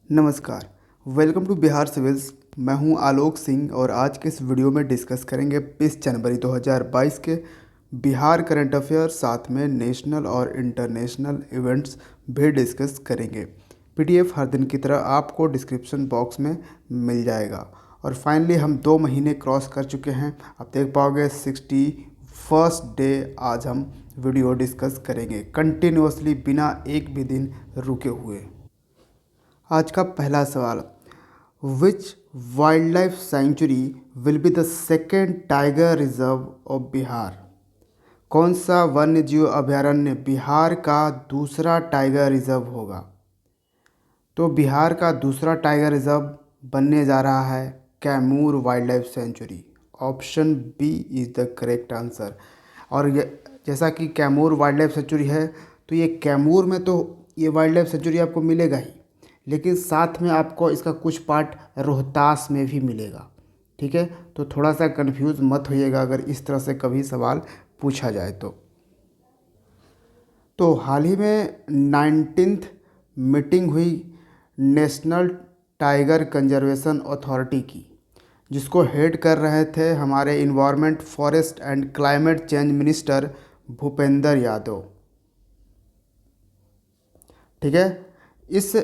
नमस्कार। Welcome to Bihar civils. मैं हूं आलोक सिंह और आज के इस वीडियो में डिस्कस करेंगे 20 जनवरी 2022 के बिहार करंट अफेयर, साथ में नेशनल और इंटरनेशनल इवेंट्स भी डिस्कस करेंगे। पीडीएफ हर दिन की तरह आपको डिस्क्रिप्शन बॉक्स में मिल जाएगा। और फाइनली हम 2 महीने क्रॉस कर चुके हैं। आप देख पाओगे 61st डे आज हम वीडियो डिस्कस करेंगे कंटिन्यूअसली, बिना एक भी दिन रुके हुए। आज का पहला सवाल, which wildlife sanctuary will be the second tiger reserve of Bihar? कौन सा वन्य जीव अभयारण्य बिहार का दूसरा टाइगर रिजर्व होगा? तो बिहार का दूसरा टाइगर रिजर्व बनने जा रहा है Kaimur wildlife sanctuary. Option B is the correct answer. और जैसा कि कैमूर वाइल्ड लाइफ सेंचुरी है, तो ये कैमूर में तो ये वाइल्ड लाइफ सेंचुरी आपको मिलेगा ही, लेकिन साथ में आपको इसका कुछ पार्ट रोहतास में भी मिलेगा। ठीक है, तो थोड़ा सा कंफ्यूज मत होइएगा अगर इस तरह से कभी सवाल पूछा जाए तो हाल ही में 19th मीटिंग हुई नेशनल टाइगर कंजर्वेशन अथॉरिटी की, जिसको हेड कर रहे थे हमारे environment, forest and climate change minister Bhupendra Yadav. ठीक है, इस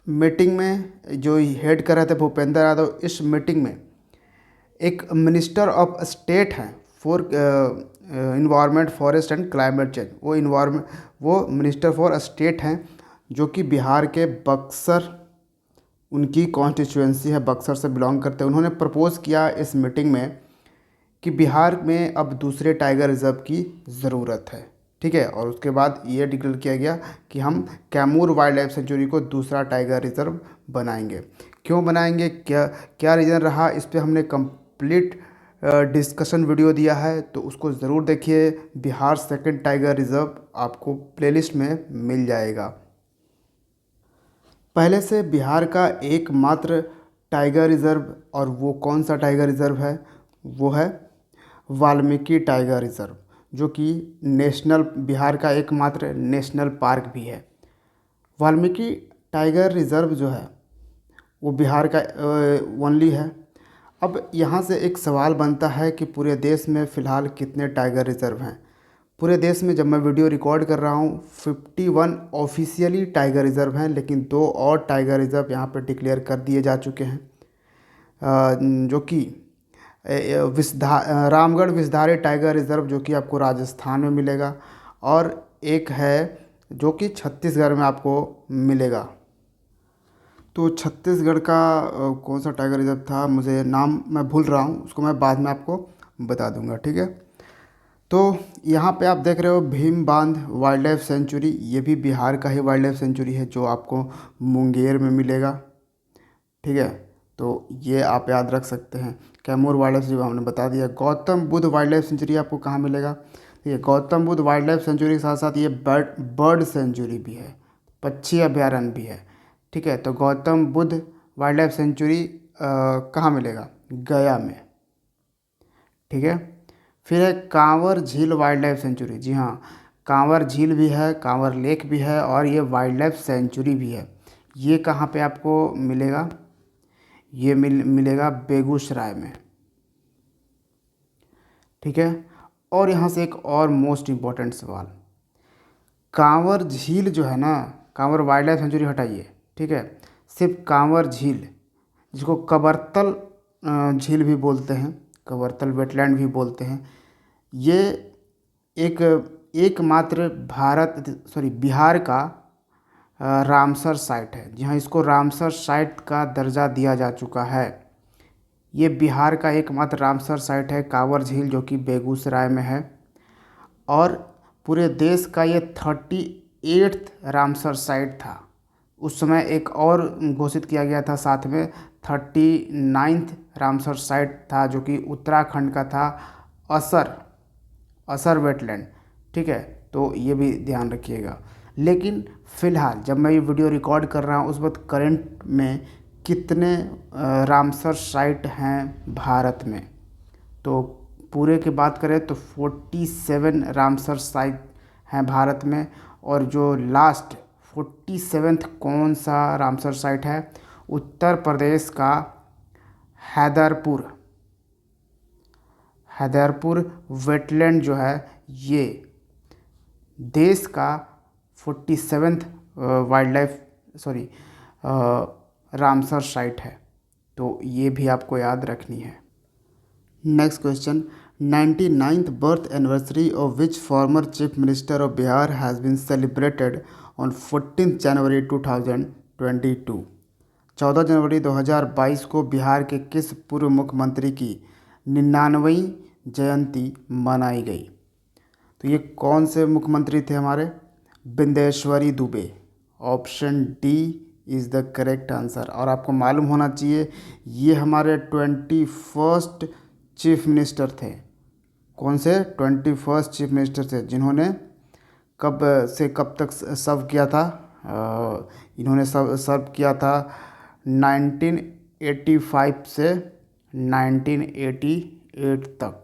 मीटिंग में जो हेड कर रहे थे भूपेंद्र यादव, इस मीटिंग में एक मिनिस्टर ऑफ स्टेट हैं for environment, forest and climate change. वो मिनिस्टर फॉर स्टेट हैं, जो कि बिहार के बक्सर, उनकी कॉन्स्टिट्यूएंसी है, बक्सर से बिलोंग करते हैं। उन्होंने प्रपोज़ किया इस मीटिंग में कि बिहार में अब दूसरे टाइगर रिजर्व की ज़रूरत है। ठीक है, और उसके बाद ये डिक्लेयर किया गया कि हम कैमूर वाइल्ड लाइफ सेंचुरी को दूसरा टाइगर रिजर्व बनाएंगे। क्यों बनाएंगे, क्या क्या रीज़न रहा, इस पर हमने कंप्लीट डिस्कशन वीडियो दिया है, तो उसको ज़रूर देखिए। बिहार सेकंड टाइगर रिजर्व आपको प्लेलिस्ट में मिल जाएगा। पहले से बिहार का एकमात्र टाइगर रिजर्व, और वो कौन सा टाइगर रिजर्व है, वो है वाल्मीकि टाइगर रिजर्व, जो कि बिहार का एकमात्र नेशनल पार्क भी है। वाल्मीकि टाइगर रिजर्व जो है वो बिहार का ओनली है। अब यहाँ से एक सवाल बनता है कि पूरे देश में फ़िलहाल कितने टाइगर रिजर्व हैं? पूरे देश में जब मैं वीडियो रिकॉर्ड कर रहा हूँ 51 ऑफिशियली टाइगर रिजर्व हैं, लेकिन 2 और टाइगर रिजर्व यहाँ पर डिक्लेयर कर दिए जा चुके हैं, जो कि रामगढ़ विषधारी टाइगर रिजर्व, जो कि आपको राजस्थान में मिलेगा, और एक है जो कि छत्तीसगढ़ में आपको मिलेगा। तो छत्तीसगढ़ का कौन सा टाइगर रिजर्व था, मुझे नाम मैं भूल रहा हूँ, उसको मैं बाद में आपको बता दूंगा। ठीक है, तो यहाँ पे आप देख रहे हो भीम बांध वाइल्ड लाइफ सेंचुरी, ये भी बिहार का ही वाइल्ड लाइफ सेंचुरी है, जो आपको मुंगेर में मिलेगा। ठीक है, तो ये आप याद रख सकते हैं। कैमूर वाइल्ड लाइफ सेंचुरी हमने बता दिया। Gautam Buddha wild life sanctuary आपको कहाँ मिलेगा? ठीक है, Gautam Buddha wild life sanctuary के साथ साथ ये बर्ड सेंचुरी भी है, पक्षी अभयारण्य भी है। ठीक है, तो Gautam Buddha wild life sanctuary कहाँ मिलेगा? गया में। ठीक है, फिर है कांवर झील वाइल्ड लाइफ सेंचुरी। जी हाँ, कांवर झील भी है, कांवर लेक भी है, और ये वाइल्ड लाइफ सेंचुरी भी है। ये कहाँ पे आपको मिलेगा? ये मिलेगा बेगूसराय में। ठीक है, और यहाँ से एक और मोस्ट इम्पॉर्टेंट सवाल, कांवर झील जो है ना, कांवर वाइल्ड लाइफ सेंचुरी हटाइए, ठीक है, सिर्फ कांवर झील, जिसको कबरतल झील भी बोलते हैं, कबरतल वेटलैंड भी बोलते हैं, ये एक एकमात्र बिहार का रामसर साइट है। जी हाँ, इसको रामसर साइट का दर्जा दिया जा चुका है। ये बिहार का एकमात्र रामसर साइट है, कांवर झील, जो कि बेगूसराय में है। और पूरे देश का ये 38th रामसर साइट था। उस समय एक और घोषित किया गया था साथ में, 39th रामसर साइट था, जो कि उत्तराखंड का था, असर वेटलैंड। ठीक है, तो ये भी ध्यान रखिएगा। लेकिन फ़िलहाल जब मैं ये वीडियो रिकॉर्ड कर रहा हूँ, उस वक्त करंट में कितने रामसर साइट हैं भारत में? तो पूरे की बात करें तो 47 रामसर साइट हैं भारत में, और जो लास्ट 47th कौन सा रामसर साइट है? उत्तर प्रदेश का हैदरपुर। हैदरपुर वेटलैंड जो है ये देश का 47th wild life Ramsar site है, तो ये भी आपको याद रखनी है। Next question, 99th birth anniversary of which former chief minister of Bihar has been celebrated on 14 जनवरी 2022। 14 जनवरी 2022 को बिहार के किस पूर्व मुख्यमंत्री की 99वीं जयंती मनाई गई? तो ये कौन से मुख्यमंत्री थे हमारे? Bindeshwari Dubey. Option D is the correct answer. और आपको मालूम होना चाहिए ये हमारे 21st चीफ मिनिस्टर थे। कौन से? 21st चीफ मिनिस्टर थे जिन्होंने कब से कब तक सर्व किया था? इन्होंने सर्व किया था 1985 से 1988 तक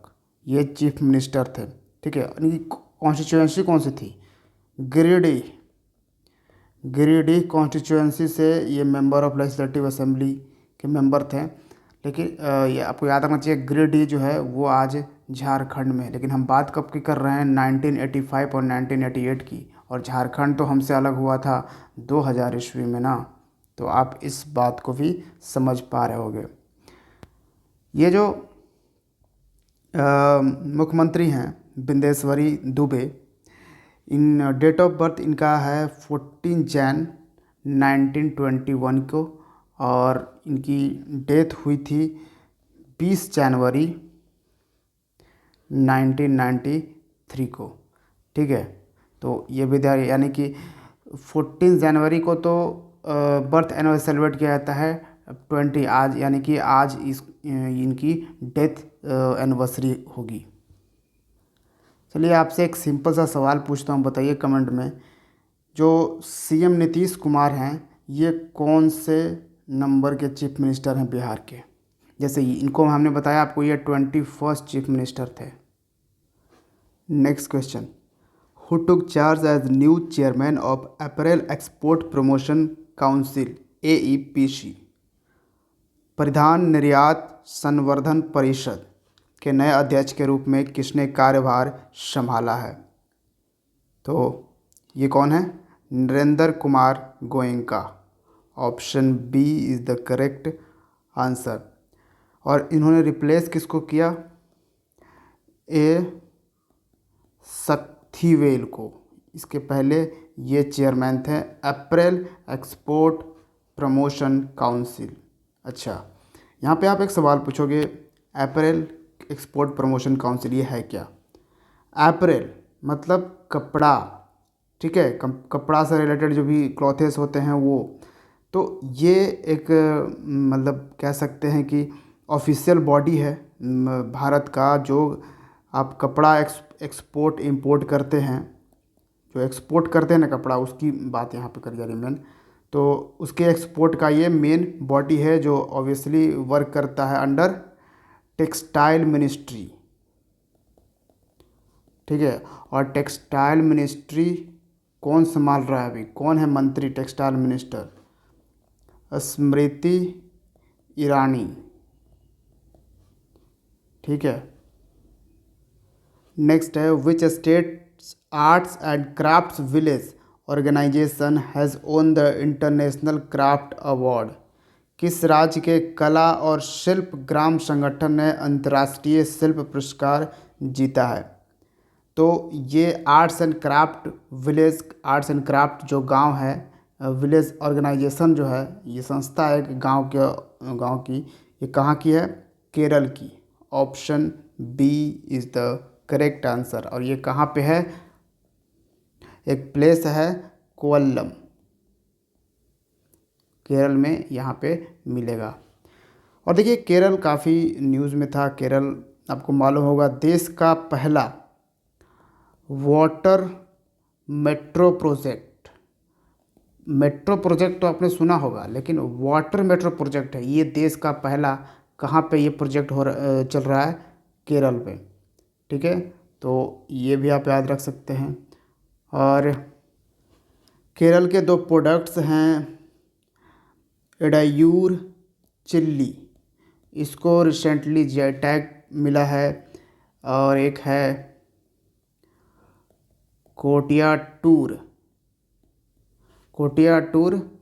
ये चीफ मिनिस्टर थे। ठीक है, इनकी कॉन्स्टिट्यूएंसी कौन सी थी? गिरिडीह कॉन्स्टिट्यूएंसी से ये मेंबर ऑफ लेजिस्लेटिव असेंबली के मेंबर थे। लेकिन ये आपको याद रखना चाहिए गिरिडीह जो है वो आज झारखंड में है, लेकिन हम बात कब की कर रहे हैं? 1985 और 1988 की। और झारखंड तो हमसे अलग हुआ था 2000 ईस्वी में ना, तो आप इस बात को भी समझ पा रहे होगे। ये जो मुख्यमंत्री हैं बिंदेश्वरी दुबे, इन डेट ऑफ बर्थ इनका है 14 जैन 1921 को, और इनकी डेथ हुई थी 20 जनवरी 1993 को। ठीक है, तो ये विद्यार्थी यानी कि 14 जनवरी को तो बर्थ एनिवर्सरी सेलिब्रेट किया जाता है 20 आज, यानी कि आज इनकी डेथ एनिवर्सरी होगी। चलिए आपसे एक सिंपल सा सवाल पूछता हूँ, बताइए कमेंट में। जो सीएम नीतीश कुमार हैं ये कौन से नंबर के चीफ मिनिस्टर हैं बिहार के? जैसे इनको हमने बताया आपको ये 21st चीफ मिनिस्टर थे। Next question, who took charge as new chairman of apparel export promotion council AEPC? परिधान निर्यात संवर्धन परिषद के नए अध्यक्ष के रूप में किसने कार्यभार संभाला है? तो ये कौन है? Narendra Kumar Goenka. Option B is the correct answer. और इन्होंने रिप्लेस किसको किया? शक्तिवेल को। इसके पहले ये चेयरमैन थे अपैरेल एक्सपोर्ट प्रमोशन काउंसिल। अच्छा, यहाँ पे आप एक सवाल पूछोगे, अपैरेल एक्सपोर्ट प्रमोशन काउंसिल ये है क्या? अपैरेल मतलब कपड़ा, ठीक है, कपड़ा से रिलेटेड जो भी क्लॉथेस होते हैं वो। तो ये एक मतलब कह सकते हैं कि ऑफिशियल बॉडी है भारत का, जो आप कपड़ा एक्सपोर्ट इंपोर्ट करते हैं, जो एक्सपोर्ट करते हैं ना कपड़ा, उसकी बात यहाँ पे करी जा रही है मेन। तो उसके एक्सपोर्ट का ये मेन बॉडी है जो ऑब्वियसली वर्क करता है अंडर टेक्सटाइल मिनिस्ट्री। ठीक है, और टेक्सटाइल मिनिस्ट्री कौन संभाल रहा है अभी? कौन है मंत्री टेक्सटाइल मिनिस्टर? स्मृति ईरानी। ठीक है, नेक्स्ट है, which state arts and crafts village organisation has won the international craft award? किस राज्य के कला और शिल्प ग्राम संगठन ने अंतर्राष्ट्रीय शिल्प पुरस्कार जीता है? तो ये arts and craft village, arts and craft जो गांव है, विलेज ऑर्गेनाइजेशन जो है, ये संस्था है कि गांव की, ये कहाँ की है? केरल की। Option B is the correct answer. और ये कहाँ पे है? एक प्लेस है कोल्लम, केरल में यहाँ पे मिलेगा। और देखिए केरल काफ़ी न्यूज़ में था। केरल आपको मालूम होगा देश का पहला वाटर मेट्रो प्रोजेक्ट तो आपने सुना होगा, लेकिन वाटर मेट्रो प्रोजेक्ट है ये देश का पहला। कहाँ पे ये प्रोजेक्ट चल रहा है? केरल पे। ठीक है, तो ये भी आप याद रख सकते हैं। और केरल के दो प्रोडक्ट्स हैं एडायूर चिल्ली, इसको रिसेंटली जीआई टैग मिला है, और एक है कोटियाटूर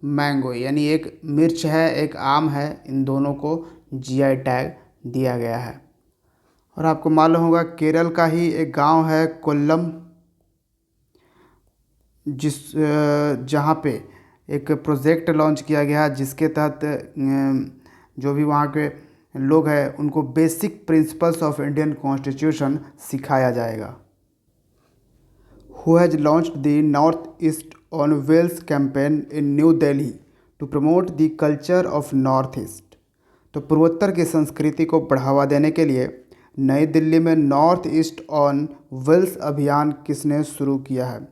मैंगो, यानी एक मिर्च है एक आम है, इन दोनों को जीआई टैग दिया गया है। और आपको मालूम होगा केरल का ही एक गांव है कोल्लम, जहाँ पे एक प्रोजेक्ट लॉन्च किया गया जिसके तहत जो भी वहाँ के लोग हैं उनको basic principles of Indian constitution सिखाया जाएगा। Who has launched the North East on Wheels campaign in New Delhi to promote the culture of North East। तो पूर्वोत्तर की संस्कृति को बढ़ावा देने के लिए नई दिल्ली में नॉर्थ ईस्ट ऑन व्हील्स अभियान किसने शुरू किया है? तो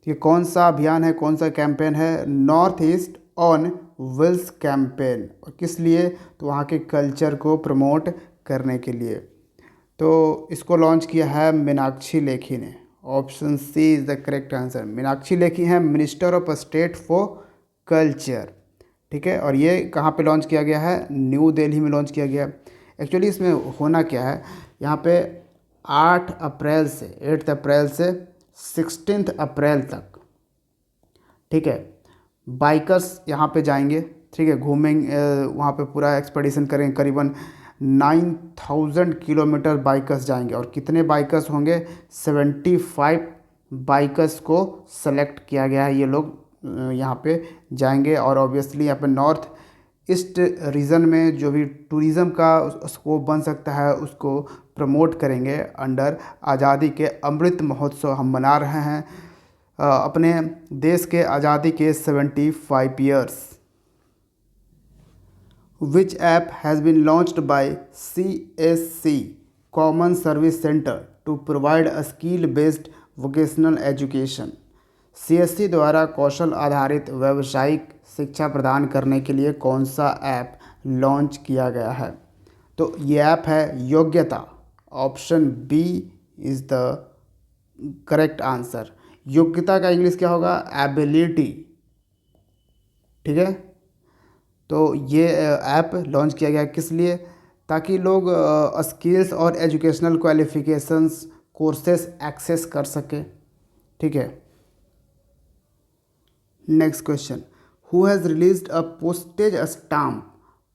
ये कौन सा अभियान है, कौन सा कैंपेन है? North east on wheels campaign. और किस लिए? तो वहाँ के कल्चर को प्रमोट करने के लिए। तो इसको लॉन्च किया है मीनाक्षी लेखी ने। Option C is the correct answer. Meenakshi Lekhi हैं minister of state for culture, ठीक है। और ये कहाँ पे लॉन्च किया गया है? न्यू दिल्ली में लॉन्च किया गया। एक्चुअली इसमें होना क्या है, यहाँ पे 8 अप्रैल से 16 अप्रैल तक, ठीक है, बाइकर्स यहाँ पे जाएंगे, ठीक है, घूमेंगे वहाँ पे, पूरा एक्सपेडिशन करेंगे। करीबन 9000 किलोमीटर बाइकर्स जाएंगे। और कितने बाइकर्स होंगे? 75 बाइकर्स को सेलेक्ट किया गया है। ये लोग यहाँ पे जाएंगे और ऑब्वियसली यहाँ पे नॉर्थ ईस्ट रीजन में जो भी टूरिज़्म का स्कोप बन सकता है उसको प्रमोट करेंगे। अंडर आज़ादी के अमृत महोत्सव हम मना रहे हैं अपने देश के आज़ादी के 75 years. Which app has been launched by CSC Common Service Center to provide a skill-based vocational education? CSC द्वारा कौशल आधारित व्यावसायिक शिक्षा प्रदान करने के लिए कौन सा ऐप लॉन्च किया गया है? तो ये ऐप है Yogyata. Option B is the correct answer. Yogyata का इंग्लिश क्या होगा? एबिलिटी, ठीक है। तो ये ऐप लॉन्च किया गया किस लिए? ताकि लोग स्किल्स और एजुकेशनल क्वालिफिकेशंस कोर्सेस एक्सेस कर सके, ठीक है। Next question, who has released a postage stamp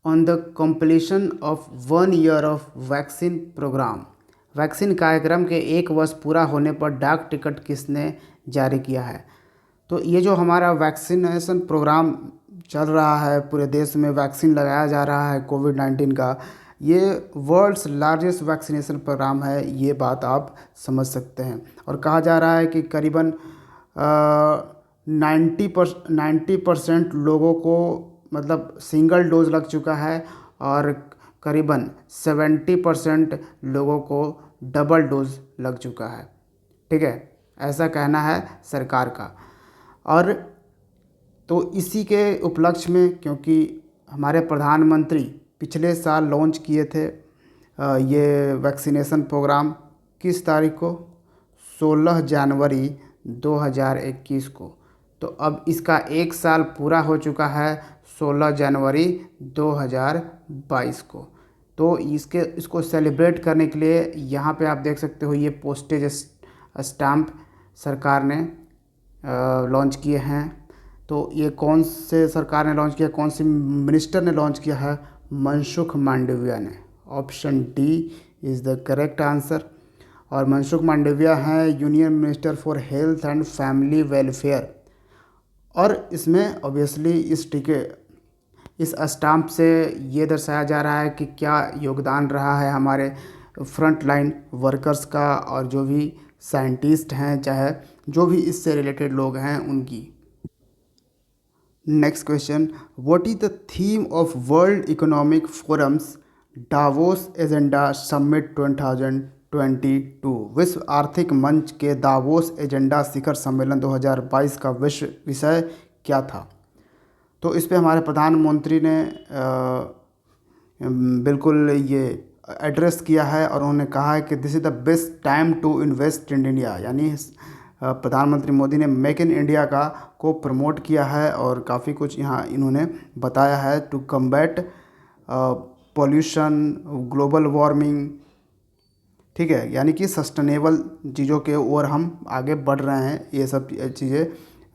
on the completion of 1 year of vaccine programme? Vaccine कार्यक्रम के 1 वर्ष पूरा होने पर डाक टिकट किसने जारी किया है? तो ये जो हमारा वैक्सीनेशन प्रोग्राम चल रहा है, पूरे देश में वैक्सीन लगाया जा रहा है कोविड-19 का, ये वर्ल्ड्स लार्जेस्ट वैक्सीनेशन प्रोग्राम है, ये बात आप समझ सकते हैं। और कहा जा रहा है कि करीबन 90% लोगों को मतलब सिंगल डोज लग चुका है और करीबन 70% लोगों को डबल डोज लग चुका है, ठीक है, ऐसा कहना है सरकार का। और तो इसी के उपलक्ष्य में, क्योंकि हमारे प्रधानमंत्री पिछले साल लॉन्च किए थे ये वैक्सीनेशन प्रोग्राम, किस तारीख को? 16 जनवरी 2021 को। तो अब इसका 1 साल पूरा हो चुका है 16 जनवरी 2022 को। तो इसको सेलिब्रेट करने के लिए यहाँ पे आप देख सकते हो ये पोस्टेज स्टाम्प सरकार ने लॉन्च किए हैं। तो ये कौन से सरकार ने लॉन्च किया, कौन से मिनिस्टर ने लॉन्च किया है? मनसुख मांडविया ने। Option D is the correct answer. और मनसुख मांडविया हैं union minister for health and family welfare. और इसमें ऑब्वियसली इस स्टाम्प से ये दर्शाया जा रहा है कि क्या योगदान रहा है हमारे फ्रंट लाइन वर्कर्स का, और जो भी साइंटिस्ट हैं, चाहे जो भी इससे रिलेटेड लोग हैं उनकी। Next question, what is the theme of world economic forums Davos agenda summit 2022? विश्व आर्थिक मंच के दावोस एजेंडा शिखर सम्मेलन 2022 का विषय क्या था? तो इस पे हमारे प्रधानमंत्री ने बिल्कुल ये एड्रेस किया है और उन्होंने कहा है कि this is the best time to invest in India, यानी प्रधानमंत्री मोदी ने मेक इन इंडिया को प्रमोट किया है और काफ़ी कुछ यहाँ इन्होंने बताया है to combat pollution, global warming. ठीक है, यानी कि सस्टेनेबल चीज़ों के ओर हम आगे बढ़ रहे हैं। ये सब चीज़ें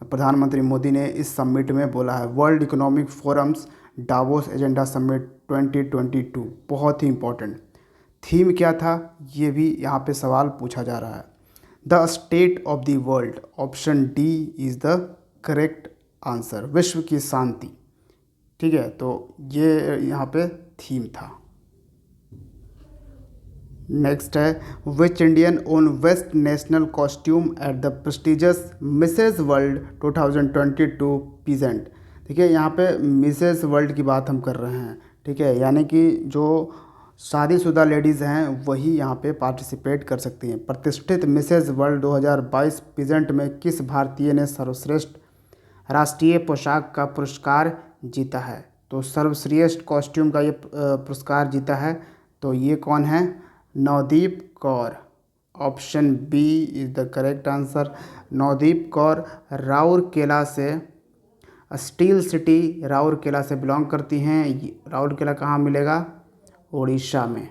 प्रधानमंत्री मोदी ने इस समिट में बोला है। World economic forums Davos agenda summit 2022 बहुत ही इम्पोर्टेंट। थीम क्या था ये भी यहाँ पे सवाल पूछा जा रहा है। The state of the world, option D is the correct answer, विश्व की शांति। ठीक है, तो ये यहाँ पे थीम था। नेक्स्ट है which Indian won best national costume at the prestigious Mrs World 2022 pageant. ठीक है, यहाँ पे मिसेस वर्ल्ड की बात हम कर रहे हैं। ठीक है, यानी कि जो शादीशुदा लेडीज़ हैं वही यहाँ पे पार्टिसिपेट कर सकती हैं। प्रतिष्ठित मिसेस वर्ल्ड 2022 पीजेंट में किस भारतीय ने सर्वश्रेष्ठ राष्ट्रीय पोशाक का पुरस्कार जीता है? तो सर्वश्रेष्ठ कॉस्ट्यूम का ये पुरस्कार जीता है। तो ये कौन है? Navdeep Kaur. Option B is the correct answer. Navdeep Kaur Rourkela से, स्टील सिटी राउरकेला से बिलोंग करती हैं। राउरकेला कहाँ मिलेगा? उड़ीसा में।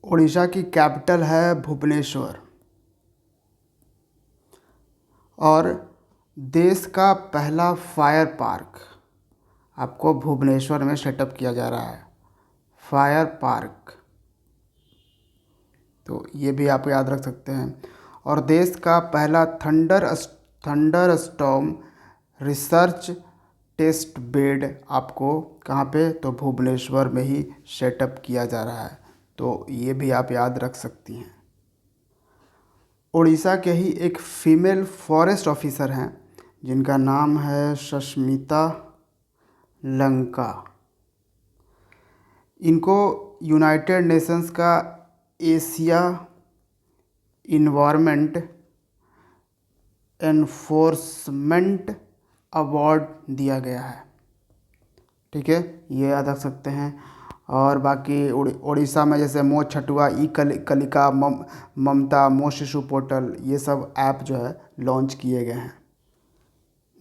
उड़ीसा की कैपिटल है भुवनेश्वर। और देश का पहला फायर पार्क आपको भुवनेश्वर में सेटअप किया जा रहा है, फायर पार्क। तो ये भी आप याद रख सकते हैं। और देश का पहला thunderstorm research test bed आपको कहाँ पे? तो भुवनेश्वर में ही सेटअप किया जा रहा है। तो ये भी आप याद रख सकती हैं। उड़ीसा के ही एक फीमेल फॉरेस्ट ऑफिसर हैं जिनका नाम है सस्मिता लंका। इनको यूनाइटेड नेशंस का एशिया इन्वायरमेंट एनफोर्समेंट अवार्ड दिया गया है। ठीक है, ये याद रख सकते हैं। और बाकी उड़ीसा में जैसे मो छटुआ, ई कलिका, ममता, मो शिशु पोर्टल, ये सब ऐप जो है लॉन्च किए गए हैं।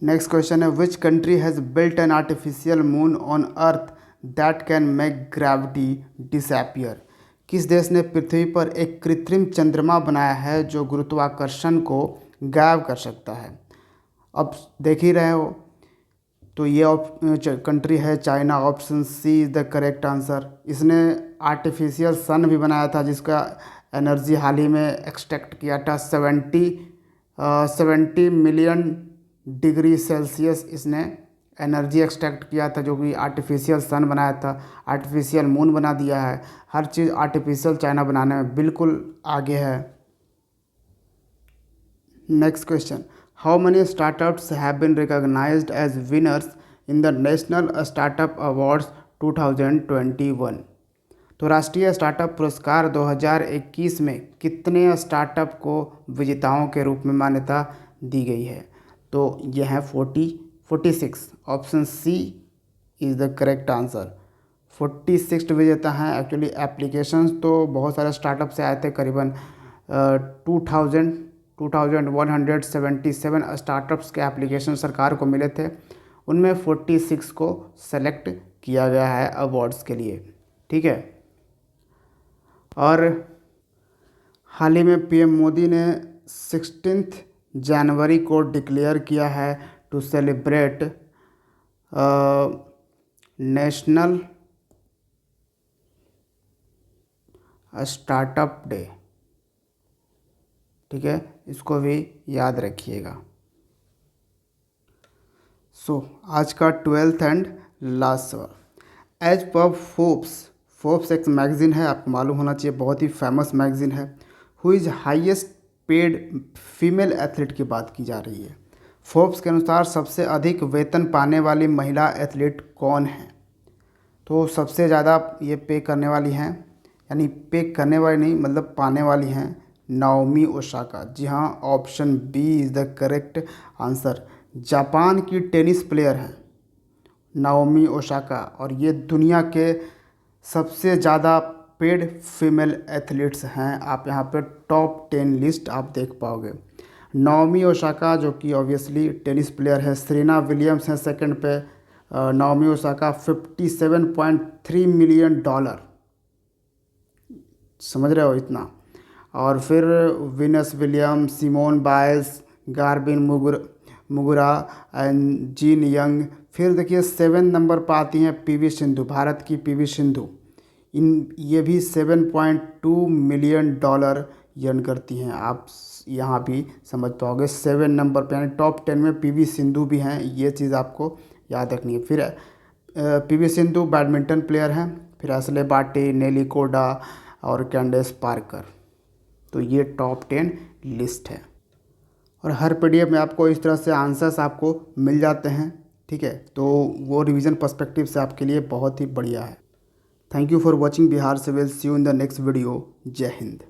नेक्स्ट क्वेश्चन है which country has built an artificial moon on earth that can make gravity disappear. किस देश ने पृथ्वी पर एक कृत्रिम चंद्रमा बनाया है जो गुरुत्वाकर्षण को गायब कर सकता है? अब देख ही रहे हो, तो ये कंट्री है China. Option C is the correct answer. इसने आर्टिफिशियल सन भी बनाया था जिसका एनर्जी हाल ही में एक्सट्रैक्ट किया था 70 मिलियन डिग्री सेल्सियस इसने एनर्जी एक्सट्रैक्ट किया था, जो कि आर्टिफिशियल सन बनाया था, आर्टिफिशियल मून बना दिया है। हर चीज़ आर्टिफिशियल चाइना बनाने में बिल्कुल आगे है। Next question, how many startups have been recognized as winners in the National Startup Awards 2021? तो राष्ट्रीय स्टार्टअप पुरस्कार 2021 में कितने स्टार्टअप को विजेताओं के रूप में मान्यता दी गई है? तो यह है 46। Option C is the correct answer. 46 विजेता हैं। एक्चुअली एप्लीकेशंस तो बहुत सारे स्टार्टअप से आए थे, करीबन 2177 स्टार्टअप्स के एप्लीकेशन सरकार को मिले थे। उनमें 46 को सेलेक्ट किया गया है अवार्ड्स के लिए। ठीक है, और हाल ही में पीएम मोदी ने 16 जनवरी को डिक्लेयर किया है to celebrate national startup day. ठीक है, इसको भी याद रखिएगा। आज का 12th एंड लास्ट सवाल। एज पर फोर्ब्स एक मैगज़ीन है, आपको मालूम होना चाहिए, बहुत ही फेमस मैगज़ीन है। Who is highest paid female athlete की बात की जा रही है। फोर्ब्स के अनुसार सबसे अधिक वेतन पाने वाली महिला एथलीट कौन है? तो सबसे ज़्यादा ये पे करने वाली हैं, यानी पे करने वाली नहीं मतलब पाने वाली हैं, नाओमी ओसाका। जी हाँ, option B is the correct answer. Japan की टेनिस प्लेयर हैं नाओमी ओसाका, और ये दुनिया के सबसे ज़्यादा पेड फीमेल एथलीट्स हैं, आप यहाँ पे टॉप 10 लिस्ट आप देख पाओगे। नाओमी ओसाका जो कि ऑब्वियसली टेनिस प्लेयर है, सेरेना विलियम्स हैं सेकंड पे, नाओमी ओसाका $57.3 मिलियन, समझ रहे हो इतना। और फिर Venus Williams, Simone Biles, Garbine Muguruza and Jin Young. फिर देखिए 7 नंबर पर आती हैं पीवी सिंधु, भारत की पीवी सिंधु। ये भी $7.2 मिलियन अर्न करती हैं, आप यहाँ भी समझ पाओगे। 7 नंबर पे यानी टॉप 10 में पीवी सिंधु भी हैं, ये चीज़ आपको याद रखनी है। फिर पीवी सिंधु बैडमिंटन प्लेयर हैं, फिर एशले बार्टी, नेली कोडा और कैंडेस पार्कर। तो ये टॉप 10 लिस्ट है और हर पीडीएफ में आपको इस तरह से आंसर्स आपको मिल जाते हैं, ठीक है। तो वो रिवीजन पर्सपेक्टिव से आपके लिए बहुत ही बढ़िया है। Thank you for watching Bihar civil. See you in the next video. जय हिंद।